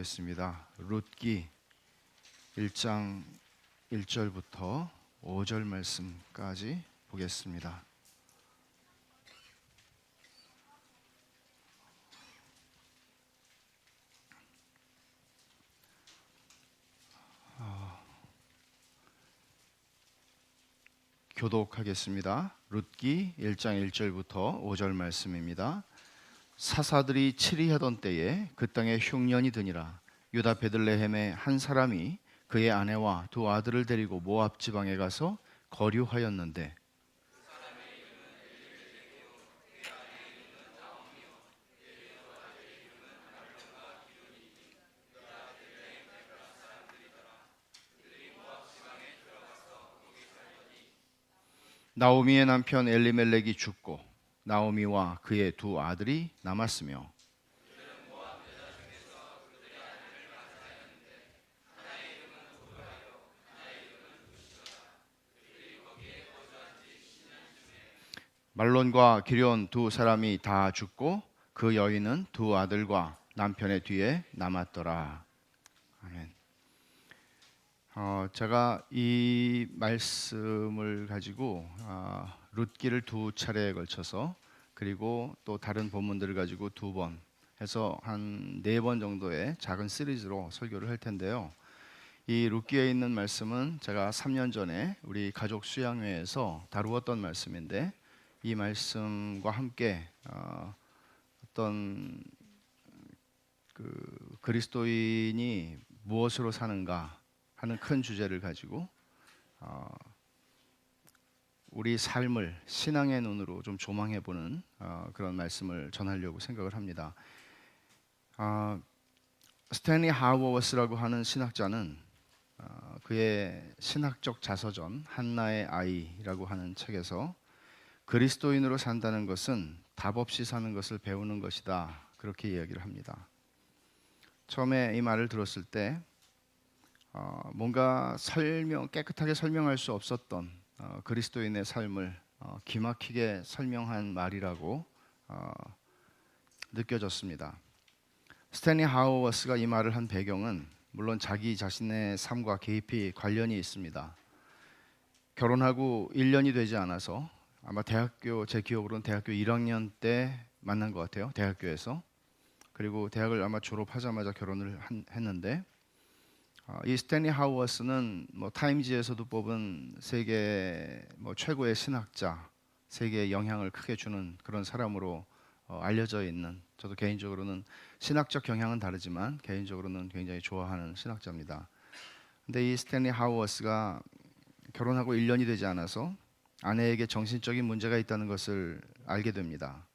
보겠습니다. 룻기 1장 1절부터 5절 말씀까지 보겠습니다. 교독하겠습니다. 룻기 1장 1절부터 5절 말씀입니다. 사사들이 치리하던 때에 그 땅에 흉년이 드니라. 유다 베들레헴에 한 사람이 그의 아내와 두 아들을 데리고 모압 지방에 가서 거류하였는데 나오미의 남편 엘리멜렉이 죽고 나오미와 그의 두 아들이 남았으며 말론과 기럨 두 사람이 다 죽고 그 여인은 두 아들과 남편의 뒤에 남았더라. 아멘. 제가 이 말씀을 가지고 룻기를 두 차례에 걸쳐서 그리고 또 다른 본문들을 가지고 두 번 해서 한 네 번 정도의 작은 시리즈로 설교를 할 텐데요. 이 룻기에 있는 말씀은 제가 3년 전에 우리 가족 수양회에서 다루었던 말씀인데 이 말씀과 함께 어떤 그리스도인이 무엇으로 사는가 하는 큰 주제를 가지고 우리 삶을 신앙의 눈으로 좀 조망해보는 그런 말씀을 전하려고 생각을 합니다. 스탠리 하워워스라고 하는 신학자는 그의 신학적 자서전 한나의 아이라고 하는 책에서 그리스도인으로 산다는 것은 답 없이 사는 것을 배우는 것이다, 그렇게 이야기를 합니다. 처음에 이 말을 들었을 때 뭔가 깨끗하게 설명할 수 없었던 그리스도인의 삶을 기막히게 설명한 말이라고 느껴졌습니다. 스탠리 하워워스가 이 말을 한 배경은 물론 자기 자신의 삶과 깊이 관련이 있습니다. 결혼하고 1년이 되지 않아서 아마 제 기억으로는 대학교 1학년 때 만난 것 같아요. 대학교에서. 그리고 대학을 아마 졸업하자마자 결혼을 했는데 이 스탠리 하워스는 타임지에서도 뽑은 세계 최고의 신학자, 세계에 영향을 크게 주는 그런 사람으로 알려져 있는, 저도 개인적으로는 신학적 경향은 다르지만 개인적으로는 굉장히 좋아하는 신학자입니다. 근데 이 스탠리 하워스가 결혼하고 1년이 되지 않아서 아내에게 정신적인 문제가 있다는 것을 알게 됩니다.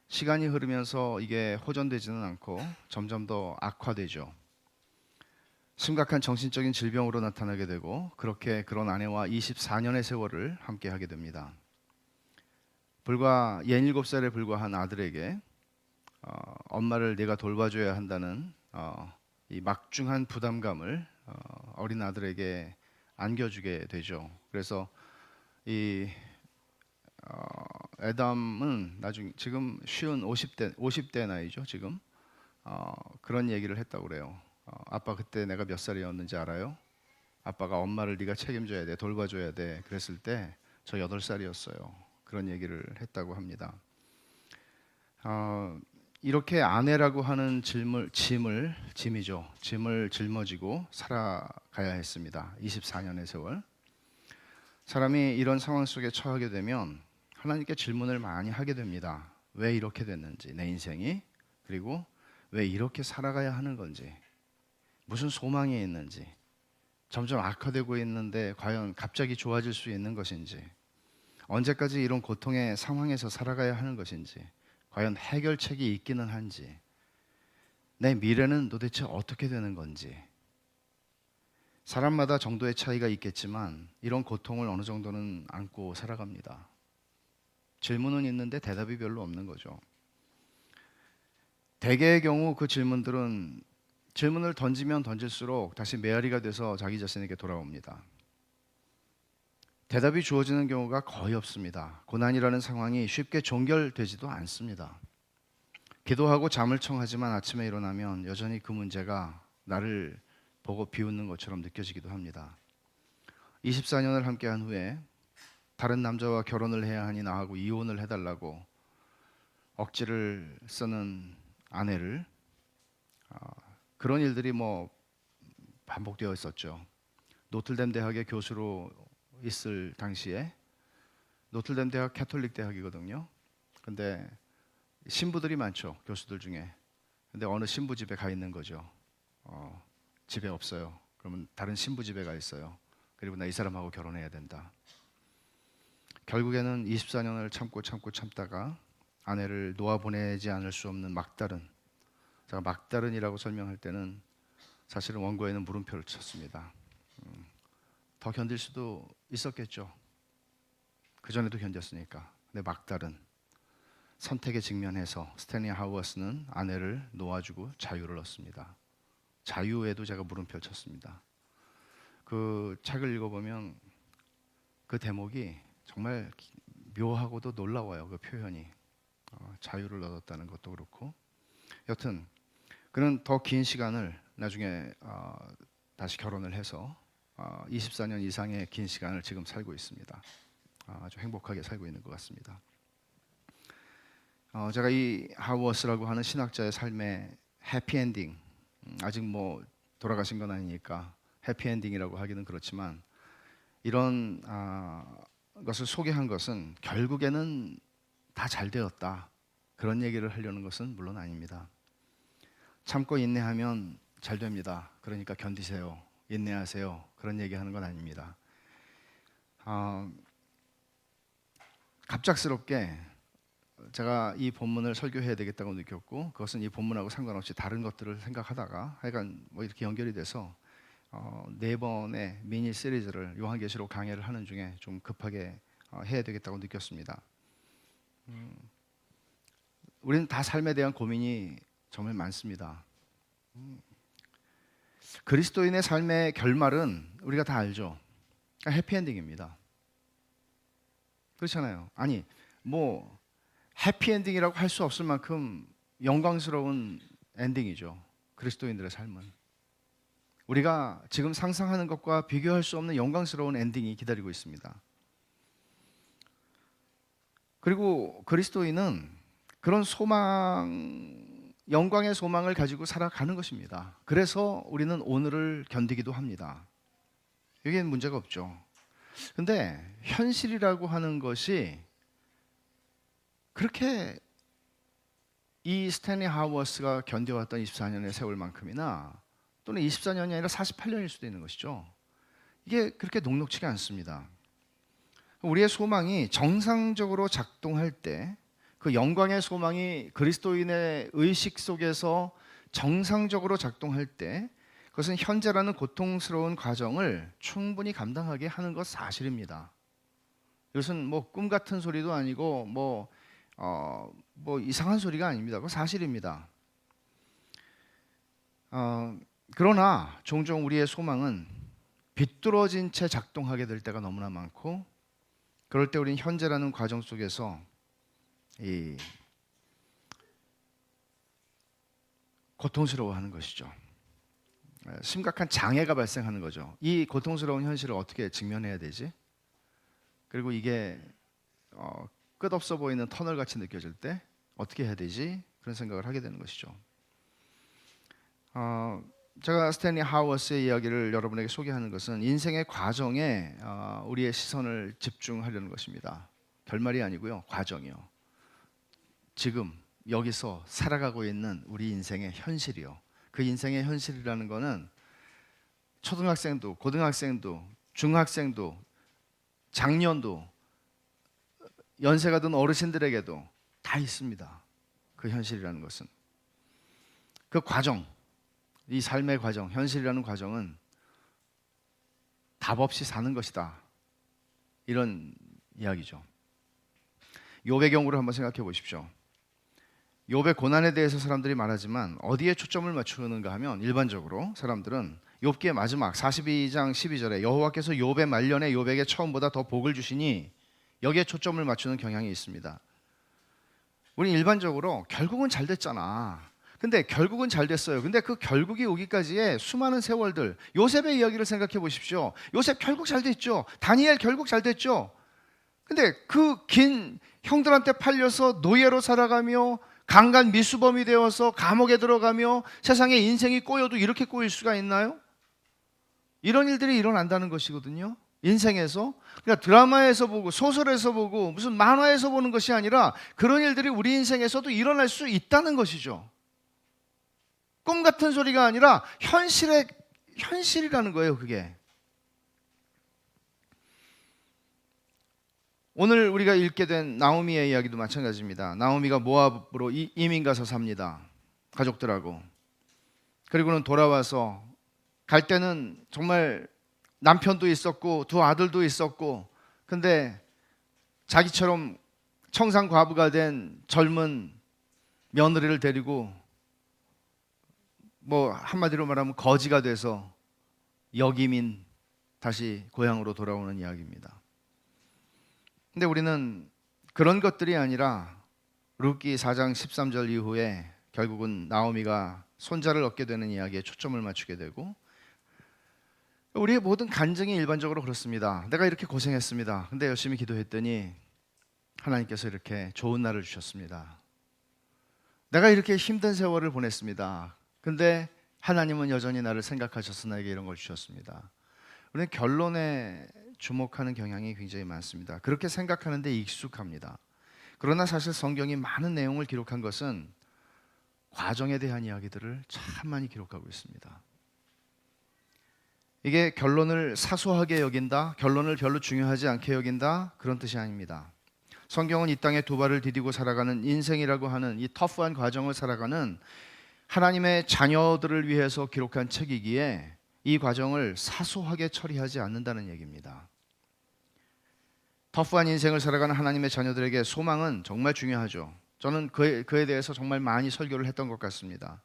시간이 흐르면서 이게 호전되지는 않고 점점 더 악화되죠. 심각한 정신적인 질병으로 나타나게 되고 그렇게 그런 아내와 24년의 세월을 함께 하게 됩니다. 불과 67살에 불과한 아들에게 엄마를 내가 돌봐줘야 한다는 이 막중한 부담감을 어린 아들에게 안겨주게 되죠. 그래서 이 애담은 나중에 지금 쉬운 50대 나이죠. 지금 그런 얘기를 했다고 그래요. 아빠 그때 내가 몇 살이었는지 알아요? 아빠가 엄마를 네가 책임져야 돼, 돌봐줘야 돼 그랬을 때 저 8살이었어요. 그런 얘기를 했다고 합니다. 이렇게 아내라고 하는 짐을 짊어지고 살아가야 했습니다. 24년의 세월. 사람이 이런 상황 속에 처하게 되면 하나님께 질문을 많이 하게 됩니다. 왜 이렇게 됐는지, 내 인생이, 그리고 왜 이렇게 살아가야 하는 건지, 무슨 소망이 있는지, 점점 악화되고 있는데 과연 갑자기 좋아질 수 있는 것인지, 언제까지 이런 고통의 상황에서 살아가야 하는 것인지, 과연 해결책이 있기는 한지, 내 미래는 도대체 어떻게 되는 건지. 사람마다 정도의 차이가 있겠지만 이런 고통을 어느 정도는 안고 살아갑니다. 질문은 있는데 대답이 별로 없는 거죠. 대개의 경우 그 질문들은 질문을 던지면 던질수록 다시 메아리가 돼서 자기 자신에게 돌아옵니다. 대답이 주어지는 경우가 거의 없습니다. 고난이라는 상황이 쉽게 종결되지도 않습니다. 기도하고 잠을 청하지만 아침에 일어나면 여전히 그 문제가 나를 보고 비웃는 것처럼 느껴지기도 합니다. 24년을 함께한 후에 다른 남자와 결혼을 해야 하니 나하고 이혼을 해달라고 억지를 쓰는 아내를, 그런 일들이 반복되어 있었죠. 노틀댐 대학의 교수로 있을 당시에, 노틀댐 대학 캐톨릭 대학이거든요. 근데 신부들이 많죠, 교수들 중에. 근데 어느 신부 집에 가 있는 거죠. 집에 없어요. 그러면 다른 신부 집에 가 있어요. 그리고 나 이 사람하고 결혼해야 된다. 결국에는 24년을 참다가 아내를 놓아보내지 않을 수 없는 막다른, 제가 막다른이라고 설명할 때는 사실은 원고에는 물음표를 쳤습니다. 더 견딜 수도 있었겠죠. 그전에도 견뎠으니까. 근데 막다른 선택에 직면해서 스탠리 하우어스는 아내를 놓아주고 자유를 얻습니다. 자유에도 제가 물음표를 쳤습니다. 그 책을 읽어보면 그 대목이 정말 묘하고도 놀라워요. 그 표현이. 자유를 얻었다는 것도 그렇고, 여튼 그는 더 긴 시간을 나중에 다시 결혼을 해서 24년 이상의 긴 시간을 지금 살고 있습니다. 아주 행복하게 살고 있는 것 같습니다. 제가 이 하우어스라고 하는 신학자의 삶의 해피엔딩, 아직 돌아가신 건 아니니까 해피엔딩이라고 하기는 그렇지만, 이런 것을 소개한 것은 결국에는 다 잘 되었다, 그런 얘기를 하려는 것은 물론 아닙니다. 참고 인내하면 잘 됩니다. 그러니까 견디세요, 인내하세요, 그런 얘기하는 건 아닙니다. 갑작스럽게 제가 이 본문을 설교해야 되겠다고 느꼈고, 그것은 이 본문하고 상관없이 다른 것들을 생각하다가 하여간 이렇게 연결이 돼서 4번의 미니 시리즈를 요한계시록 강해를 하는 중에 좀 급하게 해야 되겠다고 느꼈습니다. 우리는 다 삶에 대한 고민이 정말 많습니다. 그리스도인의 삶의 결말은 우리가 다 알죠. 해피엔딩입니다. 그렇잖아요. 아니 해피엔딩이라고 할 수 없을 만큼 영광스러운 엔딩이죠. 그리스도인들의 삶은 우리가 지금 상상하는 것과 비교할 수 없는 영광스러운 엔딩이 기다리고 있습니다. 그리고 그리스도인은 그런 소망, 영광의 소망을 가지고 살아가는 것입니다. 그래서 우리는 오늘을 견디기도 합니다. 여기엔 문제가 없죠. 근데 현실이라고 하는 것이 그렇게 이 스탠리 하우어스가 견뎌왔던 24년의 세월만큼이나, 또는 24년이 아니라 48년일 수도 있는 것이죠. 이게 그렇게 녹록지가 않습니다. 우리의 소망이 정상적으로 작동할 때, 그 영광의 소망이 그리스도인의 의식 속에서 정상적으로 작동할 때, 그것은 현재라는 고통스러운 과정을 충분히 감당하게 하는 것 사실입니다. 이것은 꿈 같은 소리도 아니고 이상한 소리가 아닙니다. 그건 사실입니다. 그러나 종종 우리의 소망은 비뚤어진 채 작동하게 될 때가 너무나 많고, 그럴 때 우리는 현재라는 과정 속에서 이 고통스러워하는 것이죠. 심각한 장애가 발생하는 거죠. 이 고통스러운 현실을 어떻게 직면해야 되지? 그리고 이게 끝없어 보이는 터널같이 느껴질 때 어떻게 해야 되지? 그런 생각을 하게 되는 것이죠. 제가 스탠리 하우어스의 이야기를 여러분에게 소개하는 것은 인생의 과정에 우리의 시선을 집중하려는 것입니다. 결말이 아니고요, 과정이요. 지금 여기서 살아가고 있는 우리 인생의 현실이요. 그 인생의 현실이라는 것은 초등학생도, 고등학생도, 중학생도, 장년도, 연세가 든 어르신들에게도 다 있습니다. 그 현실이라는 것은. 그 과정, 이 삶의 과정, 현실이라는 과정은 답 없이 사는 것이다, 이런 이야기죠. 욥의 경우를 한번 생각해 보십시오. 욥의 고난에 대해서 사람들이 말하지만 어디에 초점을 맞추는가 하면, 일반적으로 사람들은 욥기의 마지막 42장 12절에 여호와께서 욥의 말년에 욥에게 처음보다 더 복을 주시니, 여기에 초점을 맞추는 경향이 있습니다. 우리 일반적으로 결국은 잘 됐잖아. 근데 결국은 잘 됐어요. 근데 그 결국이 오기까지의 수많은 세월들, 요셉의 이야기를 생각해 보십시오. 요셉 결국 잘 됐죠. 다니엘 결국 잘 됐죠. 근데 그 긴 형들한테 팔려서 노예로 살아가며 강간 미수범이 되어서 감옥에 들어가며 세상에 인생이 꼬여도 이렇게 꼬일 수가 있나요? 이런 일들이 일어난다는 것이거든요. 인생에서. 그러니까 드라마에서 보고 소설에서 보고 무슨 만화에서 보는 것이 아니라 그런 일들이 우리 인생에서도 일어날 수 있다는 것이죠. 꿈 같은 소리가 아니라 현실이라는 거예요, 그게. 오늘 우리가 읽게 된 나오미의 이야기도 마찬가지입니다. 나오미가 모압으로 이민 가서 삽니다. 가족들하고. 그리고는 돌아와서 갈 때는 정말 남편도 있었고 두 아들도 있었고, 근데 자기처럼 청산 과부가 된 젊은 며느리를 데리고 뭐 한마디로 말하면 거지가 돼서 역이민 다시 고향으로 돌아오는 이야기입니다. 근데 우리는 그런 것들이 아니라 룻기 4장 13절 이후에 결국은 나오미가 손자를 얻게 되는 이야기에 초점을 맞추게 되고, 우리의 모든 간증이 일반적으로 그렇습니다. 내가 이렇게 고생했습니다. 근데 열심히 기도했더니 하나님께서 이렇게 좋은 날을 주셨습니다. 내가 이렇게 힘든 세월을 보냈습니다. 근데 하나님은 여전히 나를 생각하셔서 나에게 이런 걸 주셨습니다. 우리는 결론에 주목하는 경향이 굉장히 많습니다. 그렇게 생각하는데 익숙합니다. 그러나 사실 성경이 많은 내용을 기록한 것은 과정에 대한 이야기들을 참 많이 기록하고 있습니다. 이게 결론을 사소하게 여긴다, 결론을 별로 중요하지 않게 여긴다, 그런 뜻이 아닙니다. 성경은 이 땅에 두 발을 디디고 살아가는 인생이라고 하는 이 터프한 과정을 살아가는 하나님의 자녀들을 위해서 기록한 책이기에 이 과정을 사소하게 처리하지 않는다는 얘기입니다. 터프한 인생을 살아가는 하나님의 자녀들에게 소망은 정말 중요하죠. 저는 그에 대해서 정말 많이 설교를 했던 것 같습니다.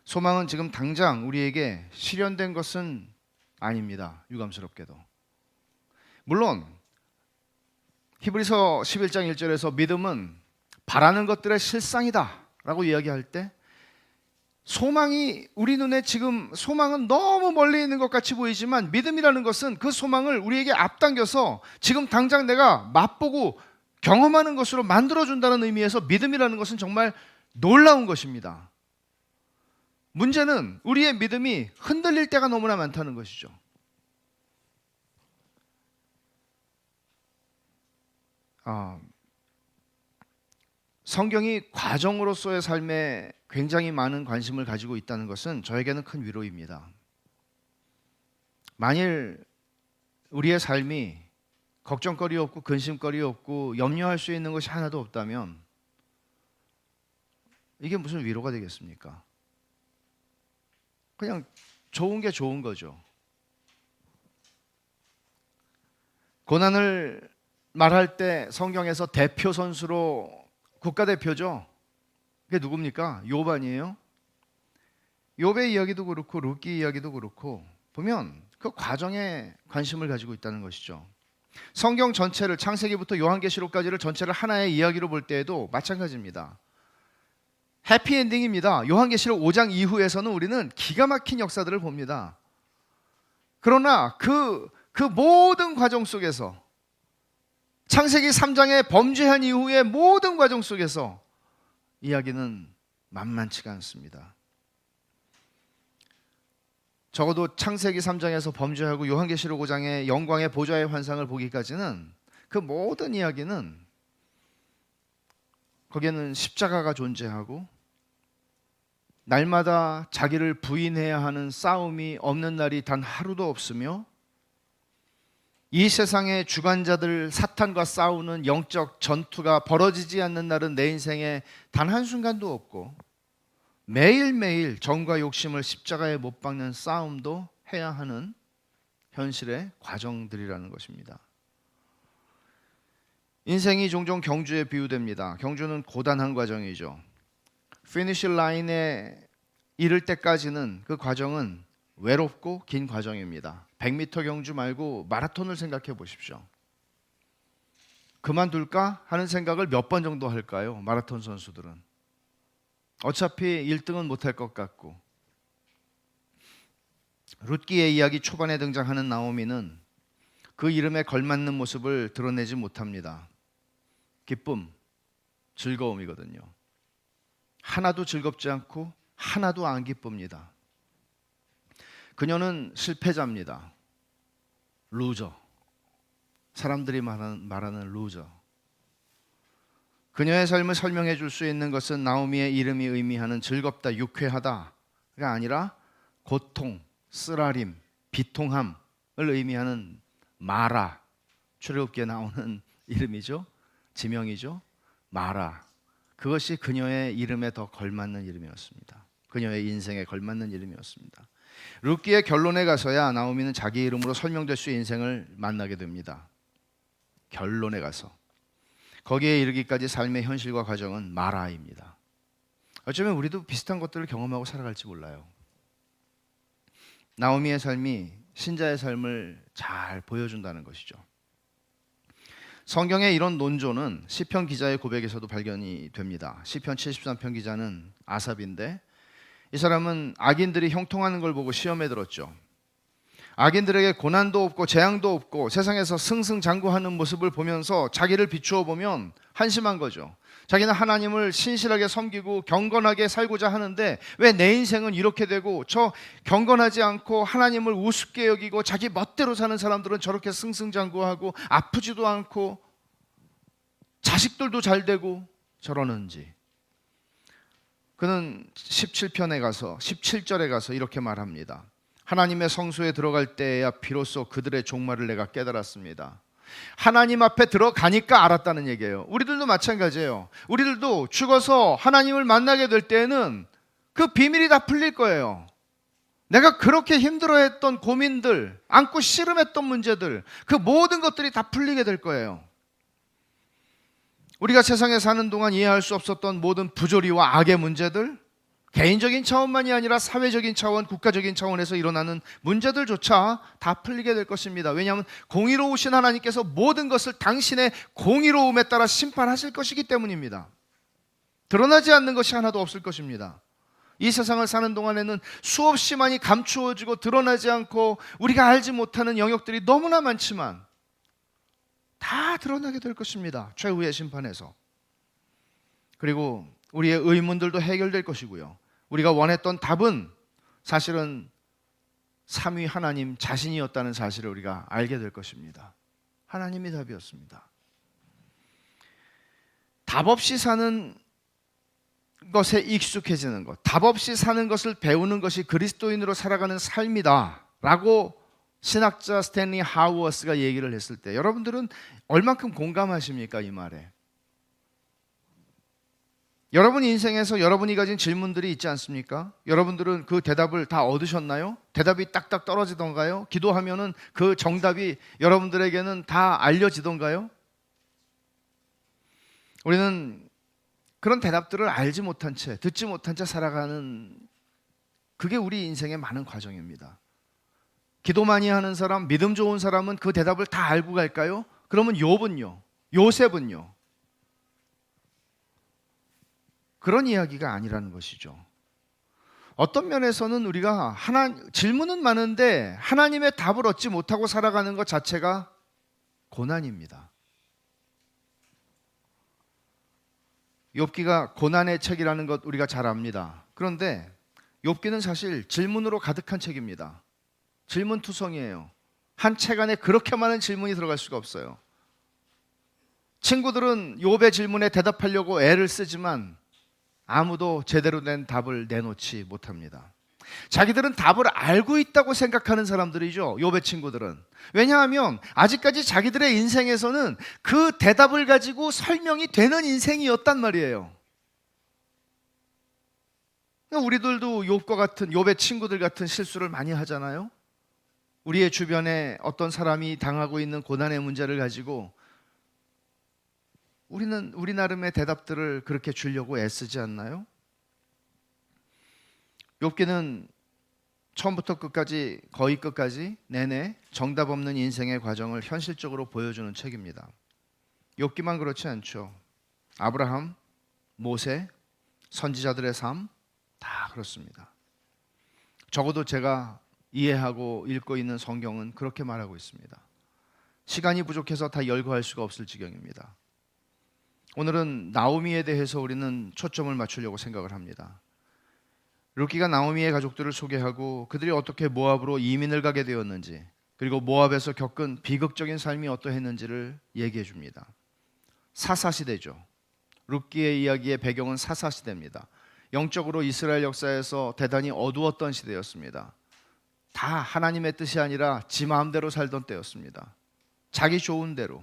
소망은 지금 당장 우리에게 실현된 것은 아닙니다. 유감스럽게도. 물론 히브리서 11장 1절에서 믿음은 바라는 것들의 실상이다 라고 이야기할 때, 소망이 우리 눈에 지금 소망은 너무 멀리 있는 것 같이 보이지만 믿음이라는 것은 그 소망을 우리에게 앞당겨서 지금 당장 내가 맛보고 경험하는 것으로 만들어준다는 의미에서 믿음이라는 것은 정말 놀라운 것입니다. 문제는 우리의 믿음이 흔들릴 때가 너무나 많다는 것이죠. 성경이 과정으로서의 삶에 굉장히 많은 관심을 가지고 있다는 것은 저에게는 큰 위로입니다. 만일 우리의 삶이 걱정거리 없고 근심거리 없고 염려할 수 있는 것이 하나도 없다면 이게 무슨 위로가 되겠습니까? 그냥 좋은 게 좋은 거죠. 고난을 말할 때 성경에서 대표 선수로 국가대표죠. 그게 누굽니까? 욥 아니에요? 욥의 이야기도 그렇고 룻기 이야기도 그렇고 보면 그 과정에 관심을 가지고 있다는 것이죠. 성경 전체를 창세기부터 요한계시록까지를 전체를 하나의 이야기로 볼 때에도 마찬가지입니다. 해피엔딩입니다. 요한계시록 5장 이후에서는 우리는 기가 막힌 역사들을 봅니다. 그러나 그 모든 과정 속에서, 창세기 3장에 범죄한 이후의 모든 과정 속에서 이야기는 만만치가 않습니다. 적어도 창세기 3장에서 범죄하고 요한계시록 5장의 영광의 보좌의 환상을 보기까지는 그 모든 이야기는, 거기에는 십자가가 존재하고 날마다 자기를 부인해야 하는 싸움이 없는 날이 단 하루도 없으며, 이 세상의 주관자들 사탄과 싸우는 영적 전투가 벌어지지 않는 날은 내 인생에 단 한순간도 없고, 매일매일 정과 욕심을 십자가에 못 박는 싸움도 해야 하는 현실의 과정들이라는 것입니다. 인생이 종종 경주에 비유됩니다. 경주는 고단한 과정이죠. 피니시 라인에 이를 때까지는 그 과정은 외롭고 긴 과정입니다. 100m 경주 말고 마라톤을 생각해 보십시오. 그만둘까 하는 생각을 몇 번 정도 할까요? 마라톤 선수들은 어차피 1등은 못할 것 같고. 룻기의 이야기 초반에 등장하는 나오미는 그 이름에 걸맞는 모습을 드러내지 못합니다. 기쁨, 즐거움이거든요. 하나도 즐겁지 않고 하나도 안 기쁩니다. 그녀는 실패자입니다. 루저. 사람들이 말하는 루저. 그녀의 삶을 설명해 줄 수 있는 것은 나오미의 이름이 의미하는 즐겁다, 유쾌하다가 아니라 고통, 쓰라림, 비통함을 의미하는 마라. 출애굽기에 나오는 이름이죠. 지명이죠. 마라. 그것이 그녀의 이름에 더 걸맞는 이름이었습니다. 그녀의 인생에 걸맞는 이름이었습니다. 룻기의 결론에 가서야 나오미는 자기 이름으로 설명될 수 있는 인생을 만나게 됩니다. 결론에 가서. 거기에 이르기까지 삶의 현실과 과정은 마라입니다. 어쩌면 우리도 비슷한 것들을 경험하고 살아갈지 몰라요. 나오미의 삶이 신자의 삶을 잘 보여준다는 것이죠. 성경의 이런 논조는 시편 기자의 고백에서도 발견이 됩니다. 시편 73편 기자는 아삽인데 이 사람은 악인들이 형통하는 걸 보고 시험에 들었죠. 악인들에게 고난도 없고 재앙도 없고 세상에서 승승장구하는 모습을 보면서 자기를 비추어 보면 한심한 거죠. 자기는 하나님을 신실하게 섬기고 경건하게 살고자 하는데 왜 내 인생은 이렇게 되고 저 경건하지 않고 하나님을 우습게 여기고 자기 멋대로 사는 사람들은 저렇게 승승장구하고 아프지도 않고 자식들도 잘 되고 저러는지. 그는 17편에 가서 17절에 가서 이렇게 말합니다. 하나님의 성소에 들어갈 때야 비로소 그들의 종말을 내가 깨달았습니다. 하나님 앞에 들어가니까 알았다는 얘기예요. 우리들도 마찬가지예요. 우리들도 죽어서 하나님을 만나게 될 때에는 그 비밀이 다 풀릴 거예요. 내가 그렇게 힘들어했던 고민들, 안고 씨름했던 문제들, 그 모든 것들이 다 풀리게 될 거예요. 우리가 세상에 사는 동안 이해할 수 없었던 모든 부조리와 악의 문제들, 개인적인 차원만이 아니라 사회적인 차원, 국가적인 차원에서 일어나는 문제들조차 다 풀리게 될 것입니다. 왜냐하면 공의로우신 하나님께서 모든 것을 당신의 공의로움에 따라 심판하실 것이기 때문입니다. 드러나지 않는 것이 하나도 없을 것입니다. 이 세상을 사는 동안에는 수없이 많이 감추어지고 드러나지 않고 우리가 알지 못하는 영역들이 너무나 많지만 다 드러나게 될 것입니다. 최후의 심판에서. 그리고 우리의 의문들도 해결될 것이고요. 우리가 원했던 답은 사실은 삼위 하나님 자신이었다는 사실을 우리가 알게 될 것입니다. 하나님이 답이었습니다. 답 없이 사는 것에 익숙해지는 것, 답 없이 사는 것을 배우는 것이 그리스도인으로 살아가는 삶이다 라고 신학자 스탠리 하우어스가 얘기를 했을 때 여러분들은 얼만큼 공감하십니까? 이 말에. 여러분 인생에서 여러분이 가진 질문들이 있지 않습니까? 여러분들은 그 대답을 다 얻으셨나요? 대답이 딱딱 떨어지던가요? 기도하면은 그 정답이 여러분들에게는 다 알려지던가요? 우리는 그런 대답들을 알지 못한 채, 듣지 못한 채 살아가는 그게 우리 인생의 많은 과정입니다. 기도 많이 하는 사람, 믿음 좋은 사람은 그 대답을 다 알고 갈까요? 그러면 욥은요? 요셉은요? 그런 이야기가 아니라는 것이죠. 어떤 면에서는 우리가 질문은 많은데 하나님의 답을 얻지 못하고 살아가는 것 자체가 고난입니다. 욥기가 고난의 책이라는 것 우리가 잘 압니다. 그런데 욥기는 사실 질문으로 가득한 책입니다. 질문투성이에요. 한 책 안에 그렇게 많은 질문이 들어갈 수가 없어요. 친구들은 욥의 질문에 대답하려고 애를 쓰지만 아무도 제대로 된 답을 내놓지 못합니다. 자기들은 답을 알고 있다고 생각하는 사람들이죠. 욥의 친구들은. 왜냐하면 아직까지 자기들의 인생에서는 그 대답을 가지고 설명이 되는 인생이었단 말이에요. 우리들도 욥과 같은, 욥의 친구들 같은 실수를 많이 하잖아요. 우리의 주변에 어떤 사람이 당하고 있는 고난의 문제를 가지고 우리는 우리 나름의 대답들을 그렇게 주려고 애쓰지 않나요? 욥기는 처음부터 끝까지, 거의 끝까지 내내 정답 없는 인생의 과정을 현실적으로 보여주는 책입니다. 욥기만 그렇지 않죠. 아브라함, 모세, 선지자들의 삶 다 그렇습니다. 적어도 제가 이해하고 읽고 있는 성경은 그렇게 말하고 있습니다. 시간이 부족해서 다 열거할 수가 없을 지경입니다. 오늘은 나오미에 대해서 우리는 초점을 맞추려고 생각을 합니다. 룻기가 나오미의 가족들을 소개하고 그들이 어떻게 모압으로 이민을 가게 되었는지, 그리고 모압에서 겪은 비극적인 삶이 어떠했는지를 얘기해 줍니다. 사사시대죠. 룻기의 이야기의 배경은 사사시대입니다. 영적으로 이스라엘 역사에서 대단히 어두웠던 시대였습니다. 다 하나님의 뜻이 아니라 지 마음대로 살던 때였습니다. 자기 좋은 대로.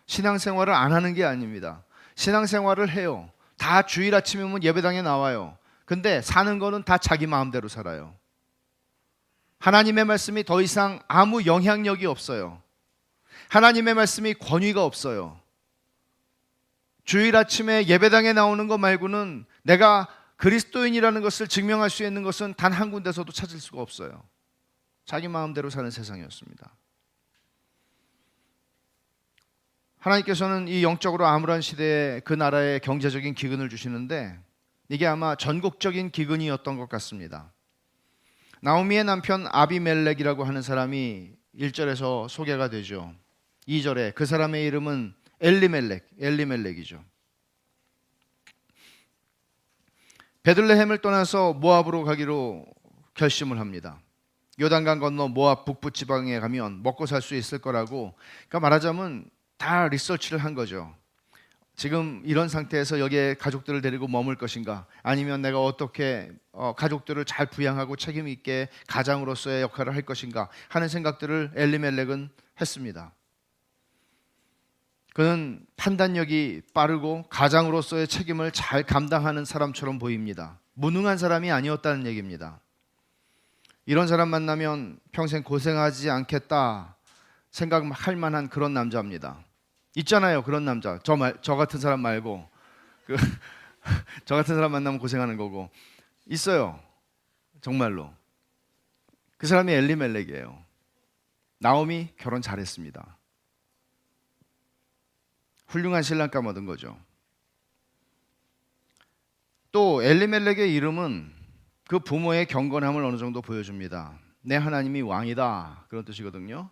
신앙생활을 안 하는 게 아닙니다. 신앙생활을 해요. 다 주일 아침이면 예배당에 나와요. 근데 사는 거는 다 자기 마음대로 살아요. 하나님의 말씀이 더 이상 아무 영향력이 없어요. 하나님의 말씀이 권위가 없어요. 주일 아침에 예배당에 나오는 것 말고는 내가 그리스도인이라는 것을 증명할 수 있는 것은 단 한 군데서도 찾을 수가 없어요. 자기 마음대로 사는 세상이었습니다. 하나님께서는 이 영적으로 암울한 시대에 그 나라에 경제적인 기근을 주시는데 이게 아마 전국적인 기근이었던 것 같습니다. 나오미의 남편 아비멜렉이라고 하는 사람이 1절에서 소개가 되죠. 2절에 그 사람의 이름은 엘리멜렉이죠. 베들레헴을 떠나서 모압으로 가기로 결심을 합니다. 요단강 건너 모압 북부 지방에 가면 먹고 살 수 있을 거라고, 그러니까 말하자면 다 리서치를 한 거죠. 지금 이런 상태에서 여기에 가족들을 데리고 머물 것인가, 아니면 내가 어떻게 가족들을 잘 부양하고 책임 있게 가장으로서의 역할을 할 것인가 하는 생각들을 엘리멜렉은 했습니다. 그는 판단력이 빠르고 가장으로서의 책임을 잘 감당하는 사람처럼 보입니다. 무능한 사람이 아니었다는 얘기입니다. 이런 사람 만나면 평생 고생하지 않겠다 생각할 만한 그런 남자입니다. 있잖아요, 그런 남자. 저 같은 사람 말고 저 같은 사람 만나면 고생하는 거고 있어요. 정말로. 그 사람이 엘리멜렉이에요. 나오미 결혼 잘했습니다. 훌륭한 신랑감 얻은 거죠. 또 엘리멜렉의 이름은 그 부모의 경건함을 어느 정도 보여줍니다. 내 하나님이 왕이다, 그런 뜻이거든요.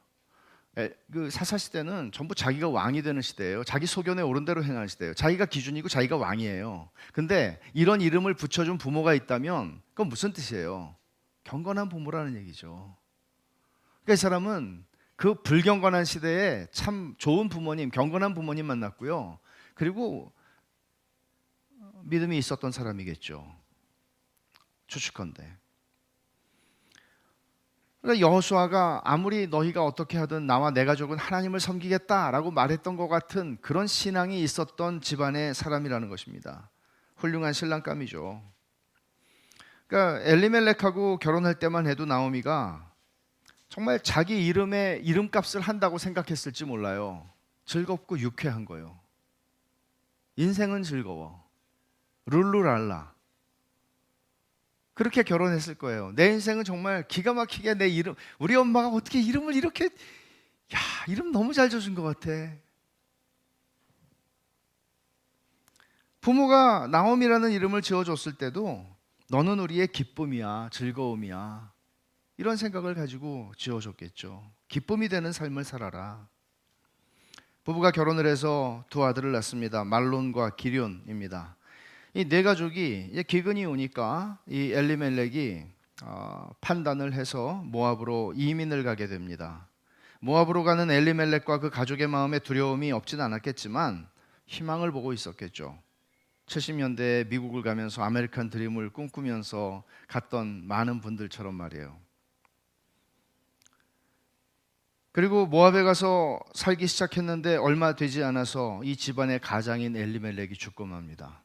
그 사사시대는 전부 자기가 왕이 되는 시대예요. 자기 소견에 옳은 대로 행하는 시대예요. 자기가 기준이고 자기가 왕이에요. 근데 이런 이름을 붙여준 부모가 있다면 그건 무슨 뜻이에요? 경건한 부모라는 얘기죠. 그러니까 이 사람은 그 불경건한 시대에 참 좋은 부모님, 경건한 부모님 만났고요. 그리고 믿음이 있었던 사람이겠죠. 추측컨대. 그러니까 여호수아가 아무리 너희가 어떻게 하든 나와 내 가족은 하나님을 섬기겠다라고 말했던 것 같은 그런 신앙이 있었던 집안의 사람이라는 것입니다. 훌륭한 신랑감이죠. 그러니까 엘리멜렉하고 결혼할 때만 해도 나오미가 정말 자기 이름에 이름값을 한다고 생각했을지 몰라요. 즐겁고 유쾌한 거예요. 인생은 즐거워. 룰루랄라. 그렇게 결혼했을 거예요. 내 인생은 정말 기가 막히게 내 이름, 우리 엄마가 어떻게 이름을 이렇게, 야, 이름 너무 잘 줘준 것 같아. 부모가 나옴이라는 이름을 지어줬을 때도 너는 우리의 기쁨이야, 즐거움이야, 이런 생각을 가지고 지어줬겠죠. 기쁨이 되는 삶을 살아라. 부부가 결혼을 해서 두 아들을 낳습니다. 말론과 기럨입니다. 이 네 가족이 이제 기근이 오니까 이 엘리멜렉이 판단을 해서 모압으로 이민을 가게 됩니다. 모압으로 가는 엘리멜렉과 그 가족의 마음에 두려움이 없진 않았겠지만 희망을 보고 있었겠죠. 70년대에 미국을 가면서 아메리칸 드림을 꿈꾸면서 갔던 많은 분들처럼 말이에요. 그리고 모압에 가서 살기 시작했는데 얼마 되지 않아서 이 집안의 가장인 엘리멜렉이 죽고 맙니다.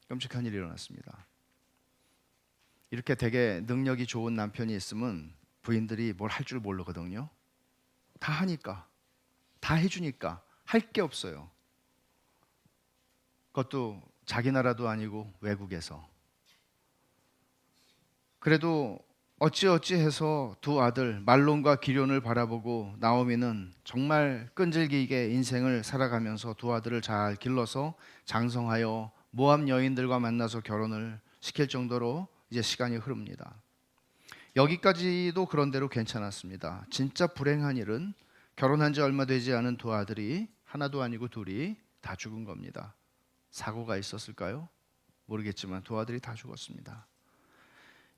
끔찍한 일이 일어났습니다. 이렇게 되게 능력이 좋은 남편이 있으면 부인들이 뭘 할 줄 모르거든요. 다 하니까, 다 해주니까 할 게 없어요. 그것도 자기 나라도 아니고 외국에서. 그래도 어찌어찌해서 두 아들 말론과 기럨을 바라보고 나오미는 정말 끈질기게 인생을 살아가면서 두 아들을 잘 길러서 장성하여 모압 여인들과 만나서 결혼을 시킬 정도로 이제 시간이 흐릅니다. 여기까지도 그런대로 괜찮았습니다. 진짜 불행한 일은 결혼한 지 얼마 되지 않은 두 아들이 하나도 아니고 둘이 다 죽은 겁니다. 사고가 있었을까요? 모르겠지만 두 아들이 다 죽었습니다.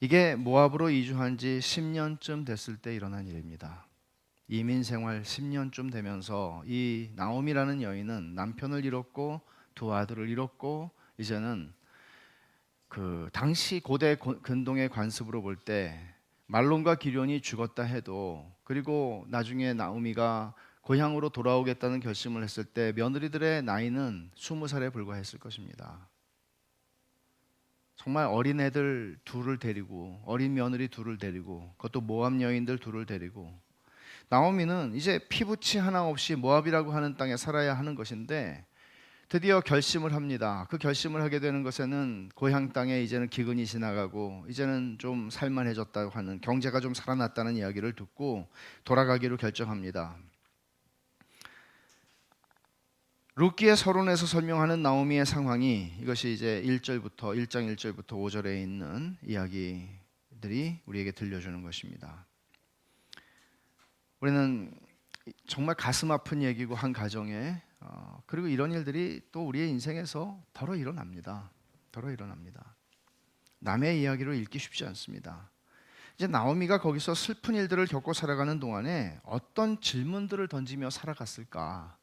이게 모압으로 이주한 지 10년쯤 됐을 때 일어난 일입니다. 이민 생활 10년쯤 되면서 이 나오미라는 여인은 남편을 잃었고 두 아들을 잃었고 이제는 그 당시 고대 근동의 관습으로 볼 때 말론과 기럨이 죽었다 해도 그리고 나중에 나오미가 고향으로 돌아오겠다는 결심을 했을 때 며느리들의 나이는 20살에 불과했을 것입니다. 정말 어린 애들 둘을 데리고 어린 며느리 둘을 데리고 그것도 모압 여인들 둘을 데리고 나오미는 이제 피부치 하나 없이 모압이라고 하는 땅에 살아야 하는 것인데 드디어 결심을 합니다. 그 결심을 하게 되는 것에는 고향 땅에 이제는 기근이 지나가고 이제는 좀 살만해졌다고 하는 경제가 좀 살아났다는 이야기를 듣고 돌아가기로 결정합니다. 룻기의 서론에서 설명하는 나오미의 상황이 이것이 이제 1장 1절부터 5절에 있는 이야기들이 우리에게 들려주는 것입니다. 우리는 정말 가슴 아픈 얘기고 한 가정에 그리고 이런 일들이 또 우리의 인생에서 더러 일어납니다. 남의 이야기로 읽기 쉽지 않습니다. 이제 나오미가 거기서 슬픈 일들을 겪고 살아가는 동안에 어떤 질문들을 던지며 살아갔을까?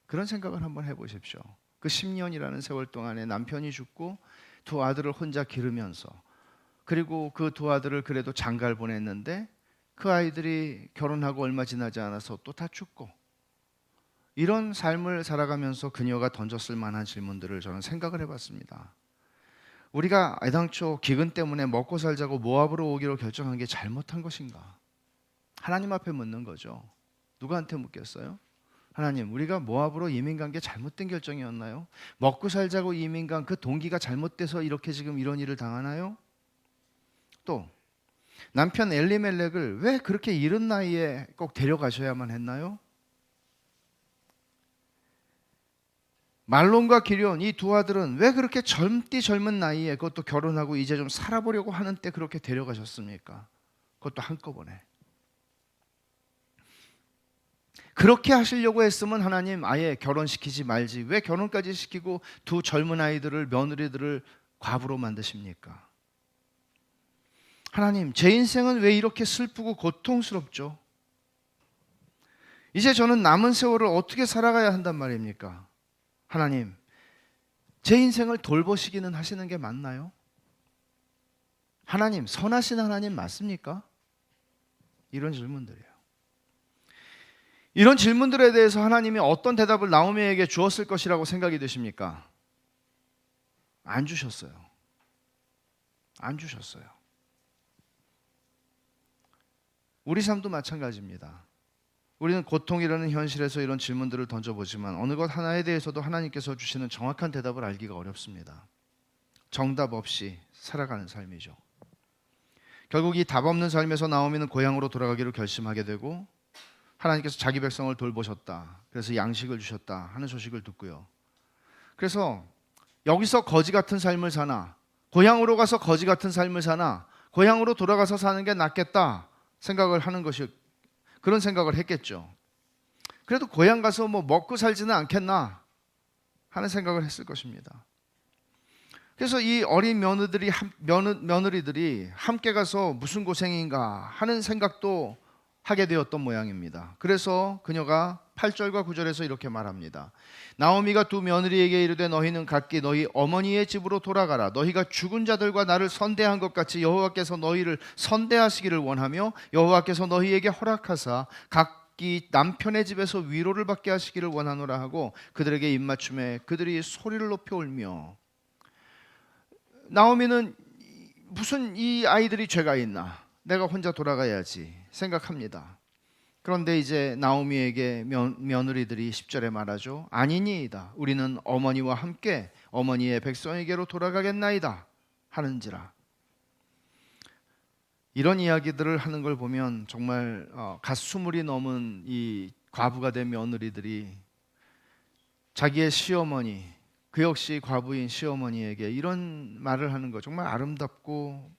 그런 생각을 한번 해보십시오. 그 10년이라는 세월 동안에 남편이 죽고 두 아들을 혼자 기르면서 그리고 그 두 아들을 그래도 장가를 보냈는데 그 아이들이 결혼하고 얼마 지나지 않아서 또 다 죽고 이런 삶을 살아가면서 그녀가 던졌을 만한 질문들을 저는 생각을 해봤습니다. 우리가 애당초 기근 때문에 먹고 살자고 모압으로 오기로 결정한 게 잘못한 것인가? 하나님 앞에 묻는 거죠. 누구한테 묻겠어요? 하나님, 우리가 모압으로 이민 간 게 잘못된 결정이었나요? 먹고 살자고 이민 간 그 동기가 잘못돼서 이렇게 지금 이런 일을 당하나요? 또 남편 엘리멜렉을 왜 그렇게 이른 나이에 꼭 데려가셔야만 했나요? 말론과 기럨 이 두 아들은 왜 그렇게 젊은 나이에 그것도 결혼하고 이제 좀 살아보려고 하는 때 그렇게 데려가셨습니까? 그것도 한꺼번에. 그렇게 하시려고 했으면 하나님 아예 결혼시키지 말지 왜 결혼까지 시키고 두 젊은 아이들을 며느리들을 과부로 만드십니까? 하나님, 제 인생은 왜 이렇게 슬프고 고통스럽죠? 이제 저는 남은 세월을 어떻게 살아가야 한단 말입니까? 하나님, 제 인생을 돌보시기는 하시는 게 맞나요? 하나님, 선하신 하나님 맞습니까? 이런 질문들이에요. 이런 질문들에 대해서 하나님이 어떤 대답을 나오미에게 주었을 것이라고 생각이 되십니까? 안 주셨어요. 우리 삶도 마찬가지입니다. 우리는 고통이라는 현실에서 이런 질문들을 던져보지만 어느 것 하나에 대해서도 하나님께서 주시는 정확한 대답을 알기가 어렵습니다. 정답 없이 살아가는 삶이죠. 결국 이 답 없는 삶에서 나오미는 고향으로 돌아가기로 결심하게 되고 하나님께서 자기 백성을 돌보셨다. 그래서 양식을 주셨다 하는 소식을 듣고요. 그래서 여기서 거지 같은 삶을 사나 고향으로 가서 거지 같은 삶을 사나 고향으로 돌아가서 사는 게 낫겠다 생각을 하는 것이 그런 생각을 했겠죠. 그래도 고향 가서 뭐 먹고 살지는 않겠나 하는 생각을 했을 것입니다. 그래서 이 어린 며느리들이 함께 가서 무슨 고생인가 하는 생각도 하게 되었던 모양입니다. 그래서 그녀가 8절과 9절에서 이렇게 말합니다. 나오미가 두 며느리에게 이르되 너희는 각기 너희 어머니의 집으로 돌아가라. 너희가 죽은 자들과 나를 선대한 것 같이 여호와께서 너희를 선대하시기를 원하며 여호와께서 너희에게 허락하사 각기 남편의 집에서 위로를 받게 하시기를 원하노라 하고 그들에게 입맞춤에 그들이 소리를 높여 울며. 나오미는 무슨 이 아이들이 죄가 있나? 내가 혼자 돌아가야지 생각합니다. 그런데 이제 나오미에게 며느리들이 10절에 말하죠. 아니니이다. 우리는 어머니와 함께 어머니의 백성에게로 돌아가겠나이다 하는지라. 이런 이야기들을 하는 걸 보면 정말 갓수물이 넘은 이 과부가 된 며느리들이 자기의 시어머니, 그 역시 과부인 시어머니에게 이런 말을 하는 거 정말 아름답고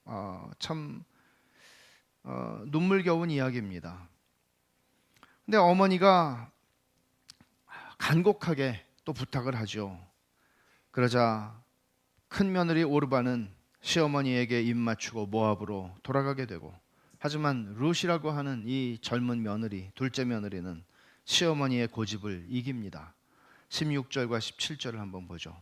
참 눈물겨운 이야기입니다. 근데 어머니가 간곡하게 또 부탁을 하죠. 그러자 큰 며느리 오르바는 시어머니에게 입 맞추고 모압으로 돌아가게 되고, 하지만 룻이라고 하는 이 젊은 며느리, 둘째 며느리는 시어머니의 고집을 이깁니다. 16절과 17절을 한번 보죠.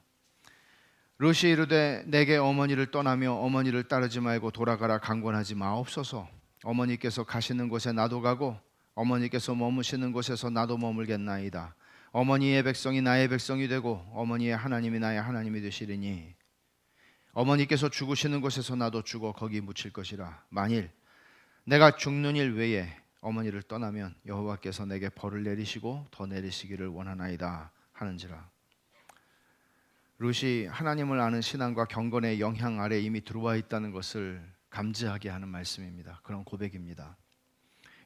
룻이 이르되 내게 어머니를 떠나며 어머니를 따르지 말고 돌아가라 강권하지 마옵소서. 어머니께서 가시는 곳에 나도 가고 어머니께서 머무시는 곳에서 나도 머물겠나이다. 어머니의 백성이 나의 백성이 되고 어머니의 하나님이 나의 하나님이 되시리니 어머니께서 죽으시는 곳에서 나도 죽어 거기 묻힐 것이라. 만일 내가 죽는 일 외에 어머니를 떠나면 여호와께서 내게 벌을 내리시고 더 내리시기를 원하나이다 하는지라. 룻이 하나님을 아는 신앙과 경건의 영향 아래 이미 들어와 있다는 것을 감지하게 하는 말씀입니다. 그런 고백입니다.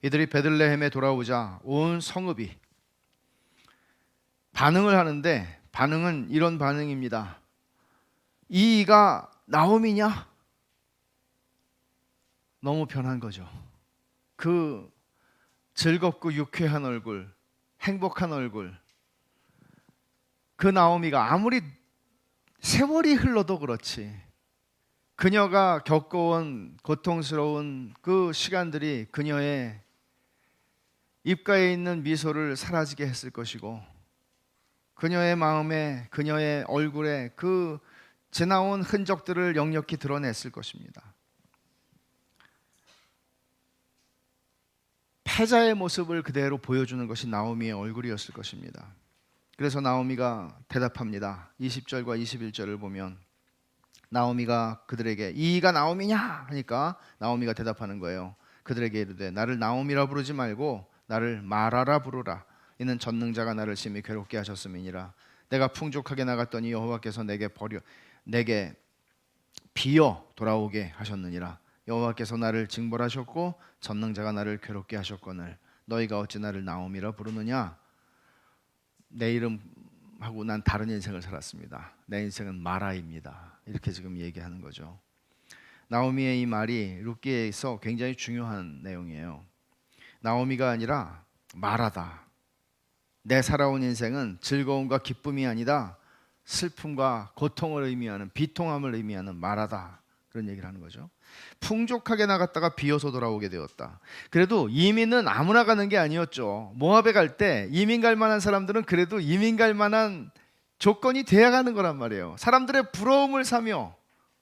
이들이 베들레헴에 돌아오자 온 성읍이 반응을 하는데, 반응은 이런 반응입니다. 이가 나오미냐? 너무 변한 거죠. 그 즐겁고 유쾌한 얼굴, 행복한 얼굴, 그 나오미가 아무리 세월이 흘러도 그렇지, 그녀가 겪어온 고통스러운 그 시간들이 그녀의 입가에 있는 미소를 사라지게 했을 것이고, 그녀의 마음에, 그녀의 얼굴에 그 지나온 흔적들을 역력히 드러냈을 것입니다. 패자의 모습을 그대로 보여주는 것이 나오미의 얼굴이었을 것입니다. 그래서 나오미가 대답합니다. 20절과 21절을 보면 나오미가 그들에게 이가 나오미냐 하니까 나오미가 대답하는 거예요. 그들에게 이르되 나를 나오미라 부르지 말고 나를 마라라 부르라. 이는 전능자가 나를 심히 괴롭게 하셨음이니라. 내가 풍족하게 나갔더니 여호와께서 내게 비어 돌아오게 하셨느니라. 여호와께서 나를 징벌하셨고 전능자가 나를 괴롭게 하셨거늘 너희가 어찌 나를 나오미라 부르느냐. 내 이름하고 난 다른 인생을 살았습니다. 내 인생은 마라입니다. 이렇게 지금 얘기하는 거죠. 나오미의 이 말이 룻기에서 굉장히 중요한 내용이에요. 나오미가 아니라 마라다. 내 살아온 인생은 즐거움과 기쁨이 아니다. 슬픔과 고통을 의미하는, 비통함을 의미하는 마라다. 그런 얘기를 하는 거죠. 풍족하게 나갔다가 비어서 돌아오게 되었다. 그래도 이민은 아무나 가는 게 아니었죠. 모압에 갈 때 이민 갈 만한 사람들은 그래도 이민 갈 만한 조건이 돼야 가는 거란 말이에요. 사람들의 부러움을 사며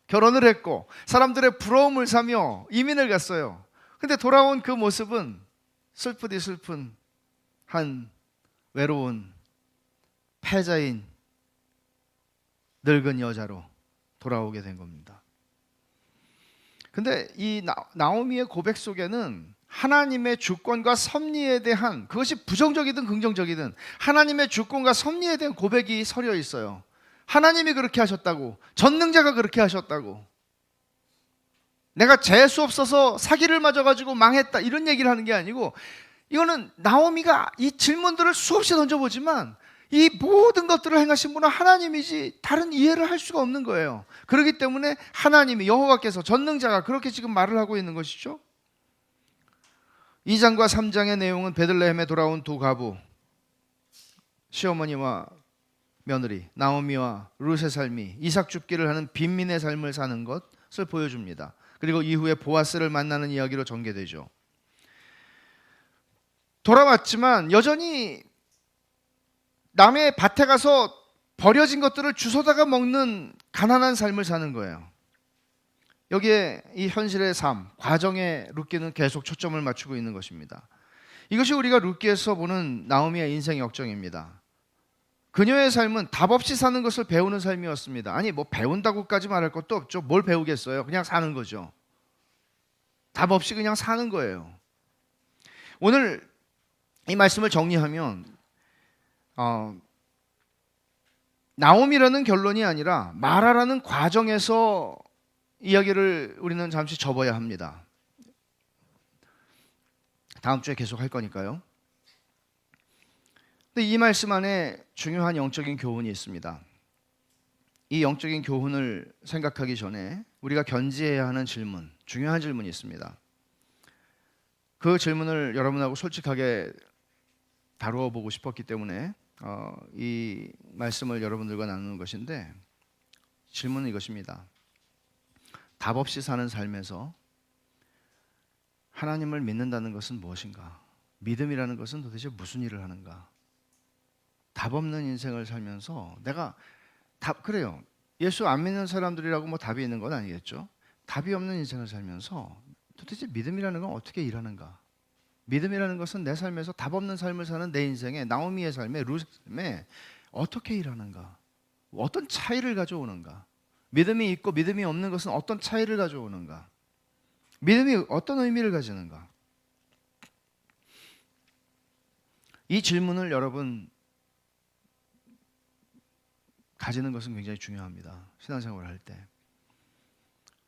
결혼을 했고 사람들의 부러움을 사며 이민을 갔어요. 근데 돌아온 그 모습은 슬프디 슬픈 한 외로운 패자인 늙은 여자로 돌아오게 된 겁니다. 근데 이 나오미의 고백 속에는 하나님의 주권과 섭리에 대한, 그것이 부정적이든 긍정적이든 하나님의 주권과 섭리에 대한 고백이 서려 있어요. 하나님이 그렇게 하셨다고, 전능자가 그렇게 하셨다고, 내가 재수 없어서 사기를 맞아가지고 망했다 이런 얘기를 하는 게 아니고, 이거는 나오미가 이 질문들을 수없이 던져보지만 이 모든 것들을 행하신 분은 하나님이지 다른 이해를 할 수가 없는 거예요. 그렇기 때문에 하나님이, 여호와께서, 전능자가 그렇게 지금 말을 하고 있는 것이죠. 2장과 3장의 내용은 베들레헴에 돌아온 두 가부, 시어머니와 며느리 나오미와 룻의 삶이 이삭 줍기를 하는 빈민의 삶을 사는 것을 보여줍니다. 그리고 이후에 보아스를 만나는 이야기로 전개되죠. 돌아왔지만 여전히 남의 밭에 가서 버려진 것들을 주워다가 먹는 가난한 삶을 사는 거예요. 여기에 이 현실의 삶, 과정에 룻기는 계속 초점을 맞추고 있는 것입니다. 이것이 우리가 룻기에서 보는 나오미의 인생 역정입니다. 그녀의 삶은 답 없이 사는 것을 배우는 삶이었습니다. 아니 뭐 배운다고까지 말할 것도 없죠. 뭘 배우겠어요. 그냥 사는 거죠. 답 없이 그냥 사는 거예요. 오늘 이 말씀을 정리하면 나오미라는 결론이 아니라 마라라는 과정에서 이야기를 우리는 잠시 접어야 합니다. 다음 주에 계속 할 거니까요. 근데 이 말씀 안에 중요한 영적인 교훈이 있습니다. 이 영적인 교훈을 생각하기 전에 우리가 견지해야 하는 질문, 중요한 질문이 있습니다. 그 질문을 여러분하고 솔직하게 다루어 보고 싶었기 때문에 이 말씀을 여러분들과 나누는 것인데, 질문은 이것입니다. 답 없이 사는 삶에서 하나님을 믿는다는 것은 무엇인가? 믿음이라는 것은 도대체 무슨 일을 하는가? 답 없는 인생을 살면서 내가 그래요. 예수 안 믿는 사람들이라고 뭐 답이 있는 건 아니겠죠. 답이 없는 인생을 살면서 도대체 믿음이라는 건 어떻게 일하는가? 믿음이라는 것은 내 삶에서 답 없는 삶을 사는 내 인생에, 나오미의 삶에, 루스의 삶에 어떻게 일하는가? 어떤 차이를 가져오는가? 믿음이 있고 믿음이 없는 것은 어떤 차이를 가져오는가? 믿음이 어떤 의미를 가지는가? 이 질문을 여러분 가지는 것은 굉장히 중요합니다. 신앙생활을 할 때.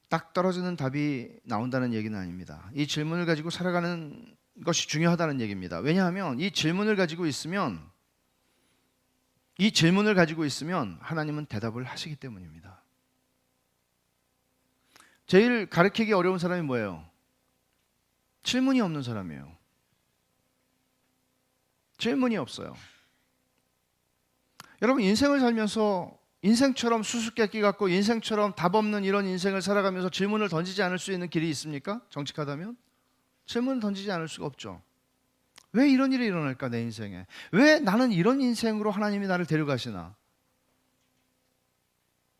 딱 떨어지는 답이 나온다는 얘기는 아닙니다. 이 질문을 가지고 살아가는 것이 중요하다는 얘기입니다. 왜냐하면 이 질문을 가지고 있으면 하나님은 대답을 하시기 때문입니다. 제일 가르치기 어려운 사람이 뭐예요? 질문이 없는 사람이에요. 질문이 없어요. 여러분, 인생을 살면서 인생처럼 수수께끼 같고 인생처럼 답 없는 이런 인생을 살아가면서 질문을 던지지 않을 수 있는 길이 있습니까? 정직하다면? 질문을 던지지 않을 수가 없죠. 왜 이런 일이 일어날까, 내 인생에? 왜 나는 이런 인생으로 하나님이 나를 데려가시나?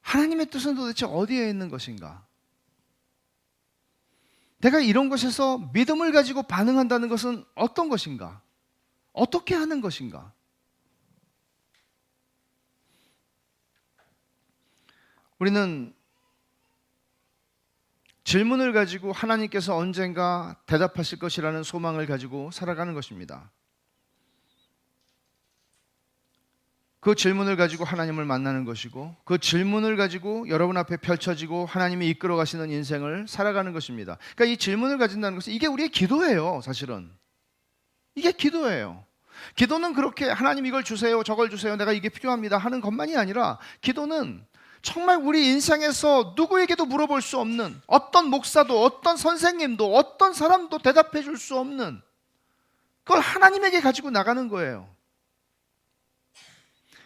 하나님의 뜻은 도대체 어디에 있는 것인가? 내가 이런 것에서 믿음을 가지고 반응한다는 것은 어떤 것인가? 어떻게 하는 것인가? 우리는 질문을 가지고 하나님께서 언젠가 대답하실 것이라는 소망을 가지고 살아가는 것입니다. 그 질문을 가지고 하나님을 만나는 것이고, 그 질문을 가지고 여러분 앞에 펼쳐지고 하나님이 이끌어 가시는 인생을 살아가는 것입니다. 그러니까 이 질문을 가진다는 것은 이게 우리의 기도예요. 사실은 이게 기도예요. 기도는 그렇게 하나님 이걸 주세요, 저걸 주세요, 내가 이게 필요합니다 하는 것만이 아니라, 기도는 정말 우리 인생에서 누구에게도 물어볼 수 없는, 어떤 목사도 어떤 선생님도 어떤 사람도 대답해 줄 수 없는 그걸 하나님에게 가지고 나가는 거예요.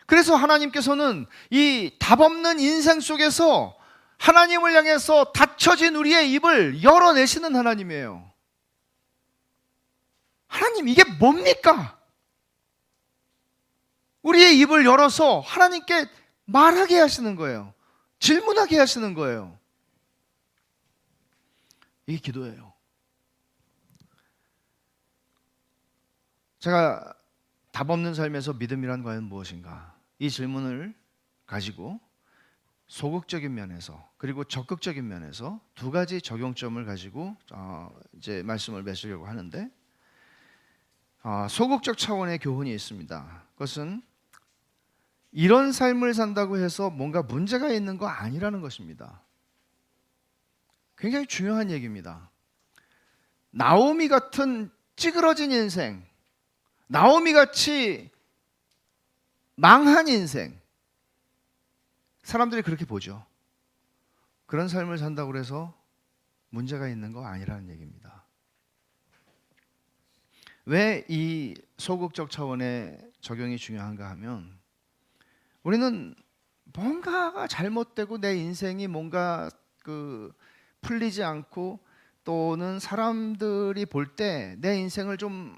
그래서 하나님께서는 이 답 없는 인생 속에서 하나님을 향해서 닫혀진 우리의 입을 열어내시는 하나님이에요. 하나님, 이게 뭡니까? 우리의 입을 열어서 하나님께 말하게 하시는 거예요. 질문하게 하시는 거예요. 이게 기도예요. 제가 답 없는 삶에서 믿음이란 과연 무엇인가? 이 질문을 가지고 소극적인 면에서 그리고 적극적인 면에서 두 가지 적용점을 가지고 이제 말씀을 맺으려고 하는데, 소극적 차원의 교훈이 있습니다. 그것은 이런 삶을 산다고 해서 뭔가 문제가 있는 거 아니라는 것입니다. 굉장히 중요한 얘기입니다. 나오미 같은 찌그러진 인생, 나오미 같이 망한 인생, 사람들이 그렇게 보죠. 그런 삶을 산다고 해서 문제가 있는 거 아니라는 얘기입니다. 왜 이 소극적 차원의 적용이 중요한가 하면, 우리는 뭔가가 잘못되고 내 인생이 뭔가 풀리지 않고, 또는 사람들이 볼 때 내 인생을 좀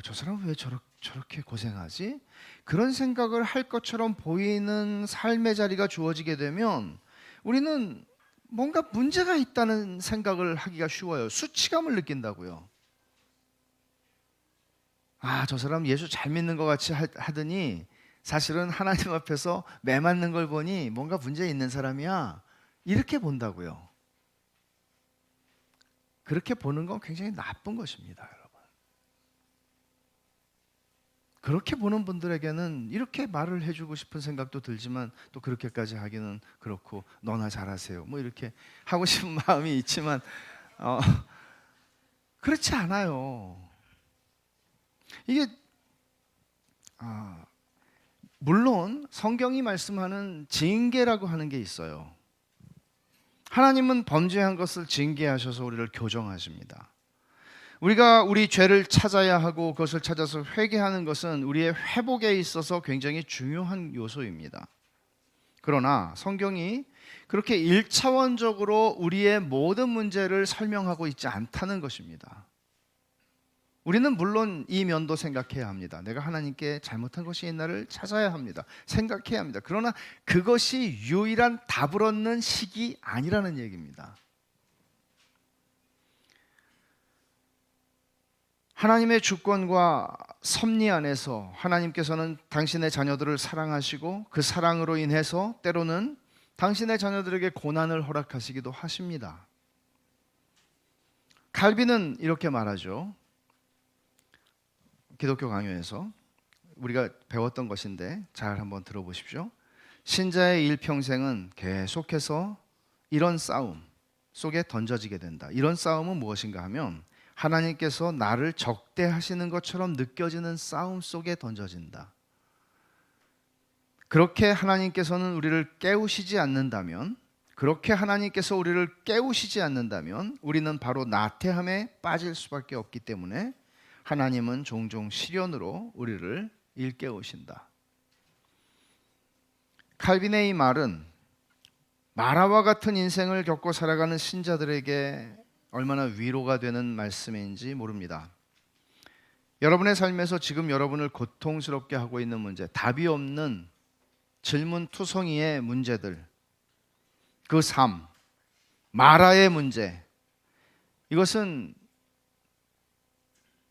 저 사람은 왜 저렇게 고생하지? 그런 생각을 할 것처럼 보이는 삶의 자리가 주어지게 되면 우리는 뭔가 문제가 있다는 생각을 하기가 쉬워요. 수치감을 느낀다고요. 저 사람 예수 잘 믿는 것 같이 하더니 사실은 하나님 앞에서 매 맞는 걸 보니 뭔가 문제 있는 사람이야, 이렇게 본다고요. 그렇게 보는 건 굉장히 나쁜 것입니다, 여러분. 그렇게 보는 분들에게는 이렇게 말을 해주고 싶은 생각도 들지만, 또 그렇게까지 하기는 그렇고, 너나 잘하세요 뭐 이렇게 하고 싶은 마음이 있지만 그렇지 않아요. 이게 물론 성경이 말씀하는 징계라고 하는 게 있어요. 하나님은 범죄한 것을 징계하셔서 우리를 교정하십니다. 우리가 우리 죄를 찾아야 하고 그것을 찾아서 회개하는 것은 우리의 회복에 있어서 굉장히 중요한 요소입니다. 그러나 성경이 그렇게 1차원적으로 우리의 모든 문제를 설명하고 있지 않다는 것입니다. 우리는 물론 이 면도 생각해야 합니다. 내가 하나님께 잘못한 것이 있나를 찾아야 합니다. 생각해야 합니다. 그러나 그것이 유일한 답을 얻는 식이 아니라는 얘기입니다. 하나님의 주권과 섭리 안에서 하나님께서는 당신의 자녀들을 사랑하시고 그 사랑으로 인해서 때로는 당신의 자녀들에게 고난을 허락하시기도 하십니다. 칼빈은 이렇게 말하죠. 기독교 강요에서 우리가 배웠던 것인데 잘 한번 들어보십시오. 신자의 일평생은 계속해서 이런 싸움 속에 던져지게 된다. 이런 싸움은 무엇인가 하면 하나님께서 나를 적대하시는 것처럼 느껴지는 싸움 속에 던져진다. 그렇게 하나님께서는 우리를 깨우시지 않는다면, 그렇게 하나님께서 우리를 깨우시지 않는다면 우리는 바로 나태함에 빠질 수밖에 없기 때문에 하나님은 종종 시련으로 우리를 일깨우신다. 칼빈의 이 말은 마라와 같은 인생을 겪고 살아가는 신자들에게 얼마나 위로가 되는 말씀인지 모릅니다. 여러분의 삶에서 지금 여러분을 고통스럽게 하고 있는 문제, 답이 없는 질문투성이의 문제들, 그 삶, 마라의 문제, 이것은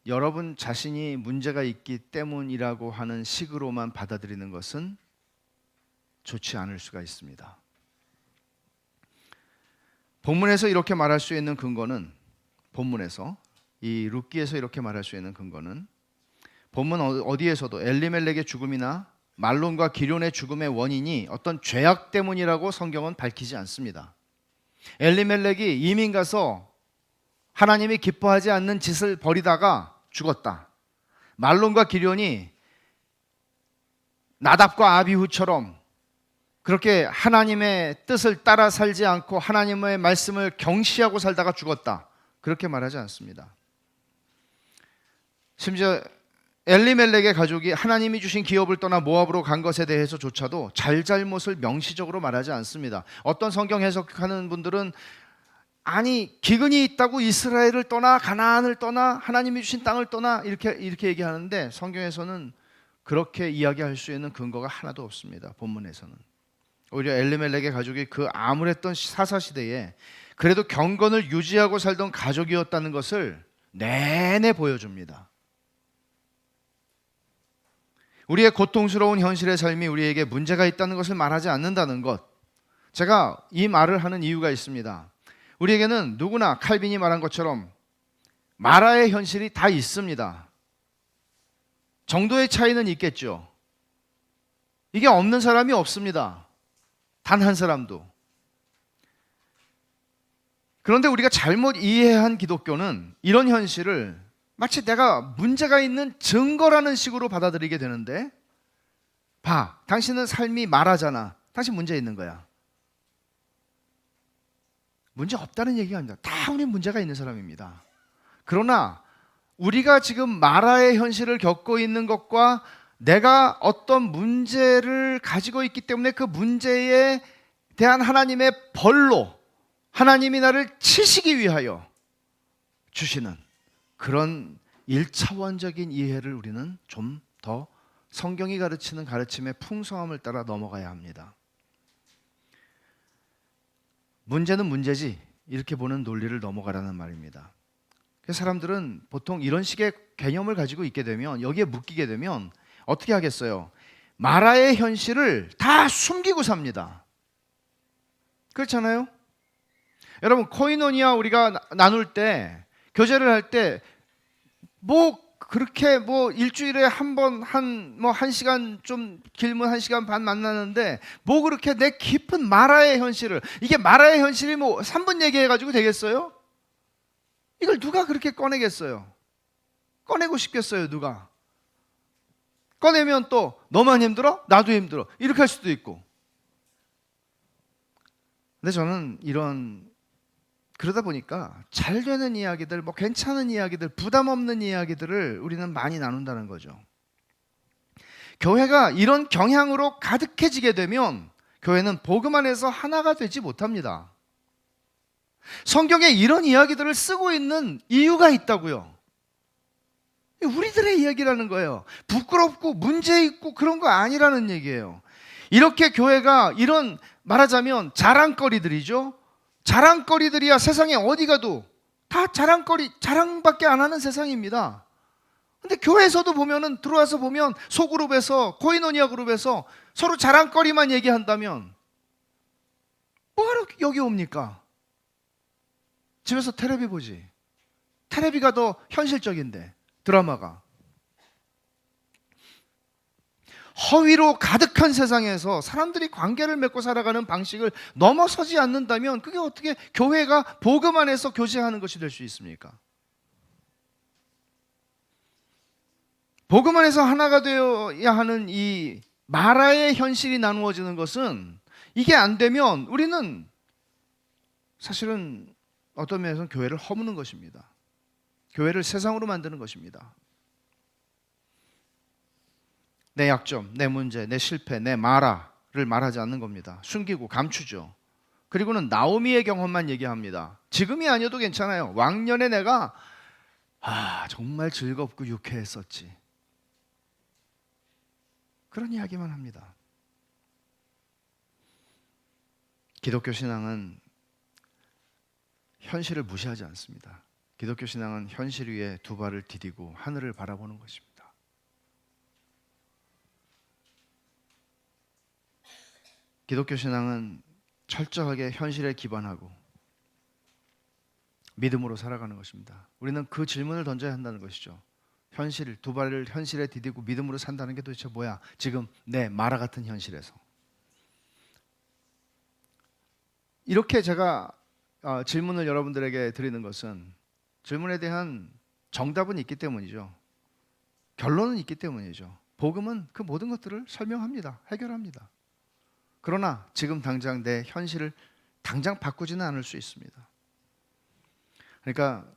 여러분 자신이 문제가 있기 때문이라고 하는 식으로만 받아들이는 것은 좋지 않을 수가 있습니다. 본문에서 이렇게 말할 수 있는 근거는, 본문에서 이 룻기에서 이렇게 말할 수 있는 근거는 본문 어디에서도 엘리멜렉의 죽음이나 말론과 기럐의 죽음의 원인이 어떤 죄악 때문이라고 성경은 밝히지 않습니다. 엘리멜렉이 이민 가서 하나님이 기뻐하지 않는 짓을 벌이다가 죽었다. 말론과 기럐이 나답과 아비후처럼 그렇게 하나님의 뜻을 따라 살지 않고 하나님의 말씀을 경시하고 살다가 죽었다. 그렇게 말하지 않습니다. 심지어 엘리멜렉의 가족이 하나님이 주신 기업을 떠나 모압으로 간 것에 대해서조차도 잘잘못을 명시적으로 말하지 않습니다. 어떤 성경 해석하는 분들은 아니 기근이 있다고 이스라엘을 떠나 가나안을 떠나 하나님이 주신 땅을 떠나 이렇게 얘기하는데 성경에서는 그렇게 이야기할 수 있는 근거가 하나도 없습니다. 본문에서는. 오히려 엘리멜렉의 가족이 그 암울했던 사사시대에 그래도 경건을 유지하고 살던 가족이었다는 것을 내내 보여줍니다. 우리의 고통스러운 현실의 삶이 우리에게 문제가 있다는 것을 말하지 않는다는 것, 제가 이 말을 하는 이유가 있습니다. 우리에게는 누구나 칼빈이 말한 것처럼 마라의 현실이 다 있습니다. 정도의 차이는 있겠죠. 이게 없는 사람이 없습니다. 단 한 사람도. 그런데 우리가 잘못 이해한 기독교는 이런 현실을 마치 내가 문제가 있는 증거라는 식으로 받아들이게 되는데, 봐, 당신은 삶이 마라잖아. 당신 문제 있는 거야. 문제 없다는 얘기가 아닙니다. 다 우리 문제가 있는 사람입니다. 그러나 우리가 지금 마라의 현실을 겪고 있는 것과 내가 어떤 문제를 가지고 있기 때문에 그 문제에 대한 하나님의 벌로 하나님이 나를 치시기 위하여 주시는 그런 1차원적인 이해를 우리는 좀 더 성경이 가르치는 가르침의 풍성함을 따라 넘어가야 합니다. 문제는 문제지 이렇게 보는 논리를 넘어가라는 말입니다. 그래서 사람들은 보통 이런 식의 개념을 가지고 있게 되면, 여기에 묶이게 되면 어떻게 하겠어요? 마라의 현실을 다 숨기고 삽니다. 그렇잖아요? 여러분, 코이노니아 우리가 나눌 때, 교제를 할 때 그렇게 일주일에 한 번 한 시간, 좀 길면 1시간 반 만나는데 그렇게 내 깊은 마라의 현실을, 이게 마라의 현실이 3분 얘기해가지고 되겠어요? 이걸 누가 그렇게 꺼내겠어요? 꺼내고 싶겠어요, 누가? 꺼내면 또 너만 힘들어? 나도 힘들어. 이렇게 할 수도 있고. 근데 저는 그러다 보니까 잘 되는 이야기들, 뭐 괜찮은 이야기들, 부담 없는 이야기들을 우리는 많이 나눈다는 거죠. 교회가 이런 경향으로 가득해지게 되면 교회는 복음 안에서 하나가 되지 못합니다. 성경에 이런 이야기들을 쓰고 있는 이유가 있다고요. 우리들의 이야기라는 거예요. 부끄럽고 문제 있고 그런 거 아니라는 얘기예요. 이렇게 교회가 이런, 말하자면 자랑거리들이죠. 자랑거리들이야 세상에 어디 가도 다 자랑밖에 안 하는 세상입니다. 근데 교회에서도 보면은, 들어와서 보면 소그룹에서, 코이노니아 그룹에서 서로 자랑거리만 얘기한다면 뭐하러 여기 옵니까? 집에서 테레비 보지. 테레비가 더 현실적인데, 드라마가. 허위로 가득한 세상에서 사람들이 관계를 맺고 살아가는 방식을 넘어서지 않는다면 그게 어떻게 교회가 복음 안에서 교제하는 것이 될 수 있습니까? 복음 안에서 하나가 되어야 하는 이 마라의 현실이 나누어지는 것은, 이게 안 되면 우리는 사실은 어떤 면에서는 교회를 허무는 것입니다. 교회를 세상으로 만드는 것입니다. 내 약점, 내 문제, 내 실패, 내 마라를 말하지 않는 겁니다. 숨기고 감추죠. 그리고는 나오미의 경험만 얘기합니다. 지금이 아니어도 괜찮아요. 왕년에 내가 정말 즐겁고 유쾌했었지. 그런 이야기만 합니다. 기독교 신앙은 현실을 무시하지 않습니다. 기독교 신앙은 현실 위에 두 발을 디디고 하늘을 바라보는 것입니다. 기독교 신앙은 철저하게 현실에 기반하고 믿음으로 살아가는 것입니다. 우리는 그 질문을 던져야 한다는 것이죠. 두 발을 현실에 디디고 믿음으로 산다는 게 도대체 뭐야? 지금 내 마라 같은 현실에서. 이렇게 제가 질문을 여러분들에게 드리는 것은 질문에 대한 정답은 있기 때문이죠. 결론은 있기 때문이죠. 복음은 그 모든 것들을 설명합니다. 해결합니다. 그러나 지금 당장 내 현실을 당장 바꾸지는 않을 수 있습니다. 그러니까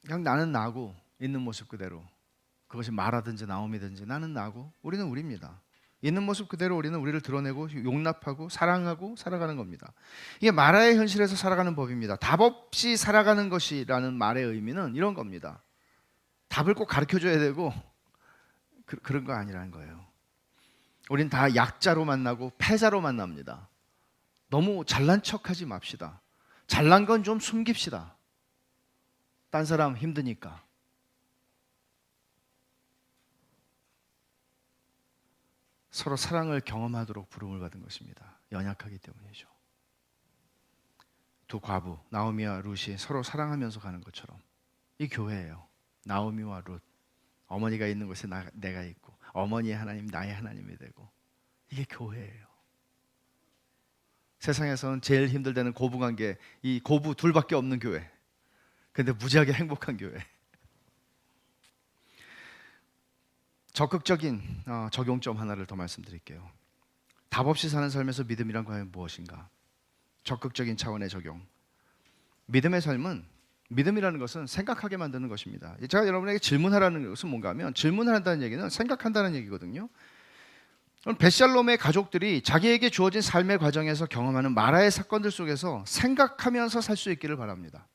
그냥 나는 나고 있는 모습 그대로, 그것이 마라든지 나옴이든지 나는 나고 우리는 우리입니다. 있는 모습 그대로 우리는 우리를 드러내고 용납하고 사랑하고 살아가는 겁니다. 이게 마라의 현실에서 살아가는 법입니다. 답 없이 살아가는 것이라는 말의 의미는 이런 겁니다. 답을 꼭 가르쳐줘야 되고 그런 거 아니라는 거예요. 우린 다 약자로 만나고 패자로 만납니다. 너무 잘난 척하지 맙시다. 잘난 건 좀 숨깁시다. 딴 사람 힘드니까. 서로 사랑을 경험하도록 부름을 받은 것입니다. 연약하기 때문이죠. 두 과부 나오미와 룻이 서로 사랑하면서 가는 것처럼 이 교회예요. 나오미와 룻, 어머니가 있는 곳에 내가 있고 어머니의 하나님 나의 하나님이 되고, 이게 교회예요. 세상에서는 제일 힘들다는 고부관계, 이 고부 둘밖에 없는 교회. 근데 무지하게 행복한 교회. 적극적인 적용점 하나를 더 말씀드릴게요. 답 없이 사는 삶에서 믿음이란 과연 무엇인가? 적극적인 차원의 적용. 믿음의 삶은, 믿음이라는 것은 생각하게 만드는 것입니다. 제가 여러분에게 질문하라는 것은 뭔가 하면, 질문을 한다는 얘기는 생각한다는 얘기거든요. 벳샬롬의 가족들이 자기에게 주어진 삶의 과정에서 경험하는 마라의 사건들 속에서 생각하면서 살 수 있기를 바랍니다.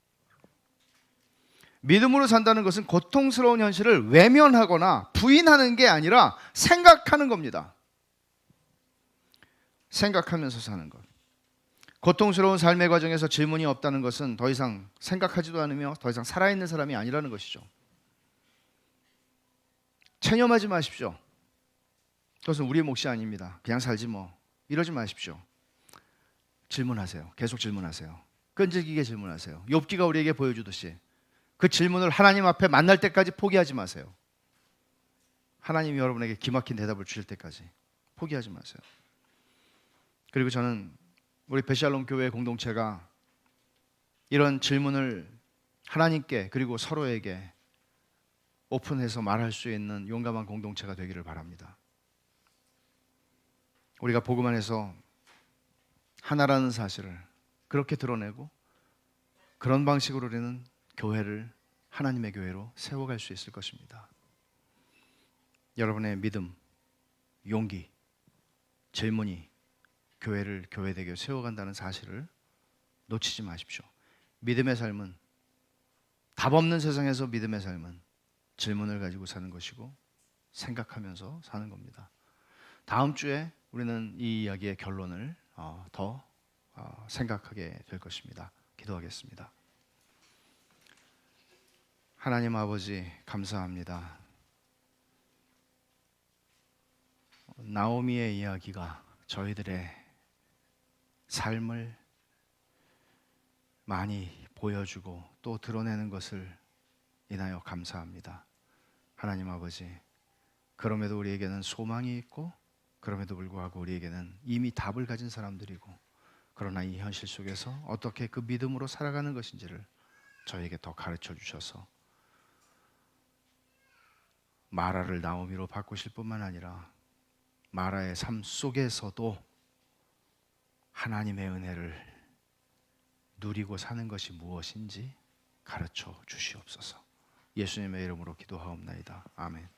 믿음으로 산다는 것은 고통스러운 현실을 외면하거나 부인하는 게 아니라 생각하는 겁니다. 생각하면서 사는 것. 고통스러운 삶의 과정에서 질문이 없다는 것은 더 이상 생각하지도 않으며 더 이상 살아있는 사람이 아니라는 것이죠. 체념하지 마십시오. 그것은 우리의 몫이 아닙니다. 그냥 살지 뭐. 이러지 마십시오. 질문하세요. 계속 질문하세요. 끈질기게 질문하세요. 욥기가 우리에게 보여주듯이 그 질문을 하나님 앞에 만날 때까지 포기하지 마세요. 하나님이 여러분에게 기막힌 대답을 주실 때까지 포기하지 마세요. 그리고 저는 우리 벳샬롬 교회 공동체가 이런 질문을 하나님께 그리고 서로에게 오픈해서 말할 수 있는 용감한 공동체가 되기를 바랍니다. 우리가 복음 안에서 하나라는 사실을 그렇게 드러내고 그런 방식으로 우리는 교회를 하나님의 교회로 세워갈 수 있을 것입니다. 여러분의 믿음, 용기, 질문이 교회를 교회되게 세워간다는 사실을 놓치지 마십시오. 믿음의 삶은, 답 없는 세상에서 믿음의 삶은 질문을 가지고 사는 것이고 생각하면서 사는 겁니다. 다음 주에 우리는 이 이야기의 결론을 더 생각하게 될 것입니다. 기도하겠습니다. 하나님 아버지, 감사합니다. 나오미의 이야기가 저희들의 삶을 많이 보여주고 또 드러내는 것을 인하여 감사합니다. 하나님 아버지, 그럼에도 우리에게는 소망이 있고 그럼에도 불구하고 우리에게는 이미 답을 가진 사람들이고, 그러나 이 현실 속에서 어떻게 그 믿음으로 살아가는 것인지를 저에게 더 가르쳐 주셔서 마라를 나오미로 바꾸실 뿐만 아니라 마라의 삶 속에서도 하나님의 은혜를 누리고 사는 것이 무엇인지 가르쳐 주시옵소서. 예수님의 이름으로 기도하옵나이다. 아멘.